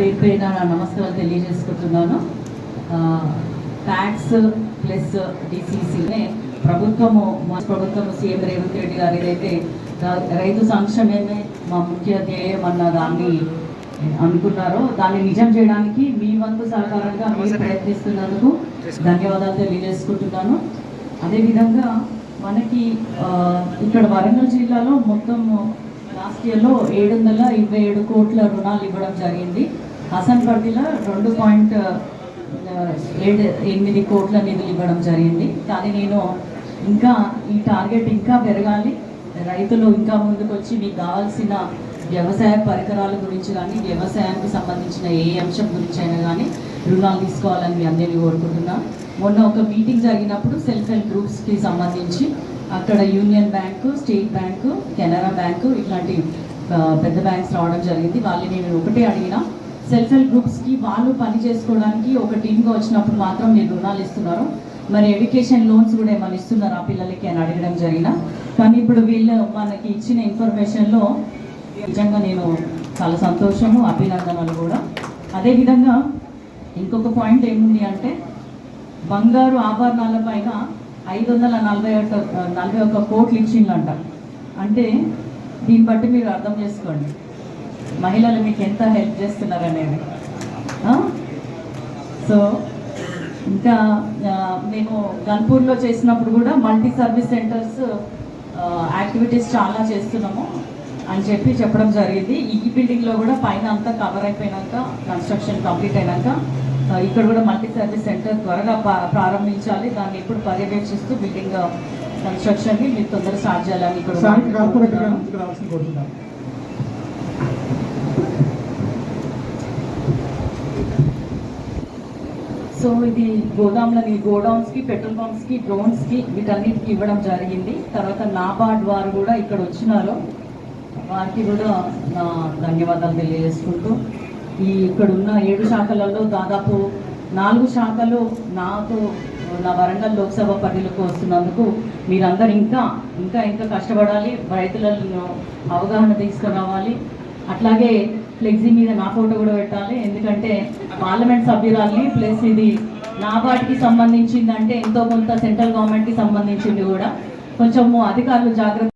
పేరు పేరున నమస్కారాలు తెలియజేసుకుంటున్నాను. ట్యాక్స్ ప్లస్ డిసిసినే ప్రభుత్వము సీఎం రేవంత్ రెడ్డి గారు ఏదైతే రైతు సంక్షేమమే మా ముఖ్య ధ్యేయం అన్న దాన్ని అనుకున్నారో దాన్ని నిజం చేయడానికి మీ వంతు సహకారంగా మీరు ప్రయత్నిస్తున్నందుకు ధన్యవాదాలు తెలియజేసుకుంటున్నాను. అదేవిధంగా మనకి ఇక్కడ వరంగల్ జిల్లాలో మొత్తం లాస్ట్ ఇయర్లో 727 కోట్ల రుణాలు ఇవ్వడం జరిగింది. హసన్పర్తిలో 2.8 కోట్ల నిధులు ఇవ్వడం జరిగింది. కానీ నేను ఇంకా ఈ టార్గెట్ ఇంకా పెరగాలి, రైతులు ఇంకా ముందుకు వచ్చి మీకు కావాల్సిన వ్యవసాయ పరికరాల గురించి కానీ వ్యవసాయానికి సంబంధించిన ఏ అంశం గురించి అయినా కానీ రుణాలు తీసుకోవాలని మీ అందరినీ కోరుకుంటున్నాను. మొన్న ఒక మీటింగ్ జరిగినప్పుడు సెల్ఫ్ హెల్ప్ గ్రూప్స్కి సంబంధించి అక్కడ union bank, state bank, Canara bank ఇట్లాంటి పెద్ద బ్యాంక్స్ రావడం జరిగింది. వాళ్ళని నేను ఒకటే అడిగిన, సెల్ఫ్ హెల్ప్ గ్రూప్స్కి వాళ్ళు పని చేసుకోవడానికి ఒక టీమ్గా వచ్చినప్పుడు మాత్రం మీరు రుణాలు ఇస్తున్నారు, మరి ఎడ్యుకేషన్ లోన్స్ కూడా ఏమైనా ఇస్తున్నారు ఆ పిల్లలకి అని అడగడం జరిగిన. కానీ ఇప్పుడు వీళ్ళు మనకి ఇచ్చిన ఇన్ఫర్మేషన్లో నిజంగా నేను చాలా సంతోషము, అభినందనలు కూడా. అదేవిధంగా ఇంకొక పాయింట్ ఏముంది అంటే బంగారు ఆభరణాల పైన 541 కోట్లు ఇచ్చిందంట. అంటే దీన్ని బట్టి మీరు అర్థం చేసుకోండి మహిళలు మీకు ఎంత హెల్ప్ చేస్తున్నారు అనేది. సో ఇంకా మేము గన్పూర్లో చేసినప్పుడు కూడా మల్టీ సర్వీస్ సెంటర్స్ యాక్టివిటీస్ చాలా చేస్తున్నాము అని చెప్పడం జరిగింది. ఈ బిల్డింగ్లో కూడా పైన అంతా కవర్ అయిపోయినాక కన్స్ట్రక్షన్ కంప్లీట్ అయినాక ఇక్కడ కూడా మల్టీ సర్వీస్ సెంటర్ త్వరగా ప్రారంభించాలి. దాన్ని ఇప్పుడు పర్యవేక్షిస్తూ బిల్డింగ్ కన్స్ట్రక్షన్ని మీరు తొందరగా స్టార్ట్ చేయాలని ఇక్కడ. సో ఇది గోడౌన్స్కి, పెట్రోల్ పంప్స్కి, డ్రోన్స్కి వీటన్నిటికి ఇవ్వడం జరిగింది. తర్వాత నాబార్డ్ వారు కూడా ఇక్కడ వచ్చినారు, వారికి కూడా నా ధన్యవాదాలు తెలియజేసుకుంటూ ఇక్కడ ఉన్న 7 శాఖలలో దాదాపు 4 శాఖలు నాకు నా వరంగల్ లోక్సభ పరిధిలోకి వస్తున్నందుకు మీరందరూ ఇంకా ఇంకా ఇంకా కష్టపడాలి, రైతులను అవగాహన తీసుకురావాలి. అట్లాగే ఫ్లెక్సీ మీద నా ఫోటో కూడా పెట్టాలి, ఎందుకంటే పార్లమెంట్ సభ్యురాల్ని ప్లస్ ఇది నాబార్డ్కి సంబంధించిందంటే ఎంతో కొంత సెంట్రల్ గవర్నమెంట్కి సంబంధించింది కూడా. కొంచెము అధికారులు జాగ్రత్త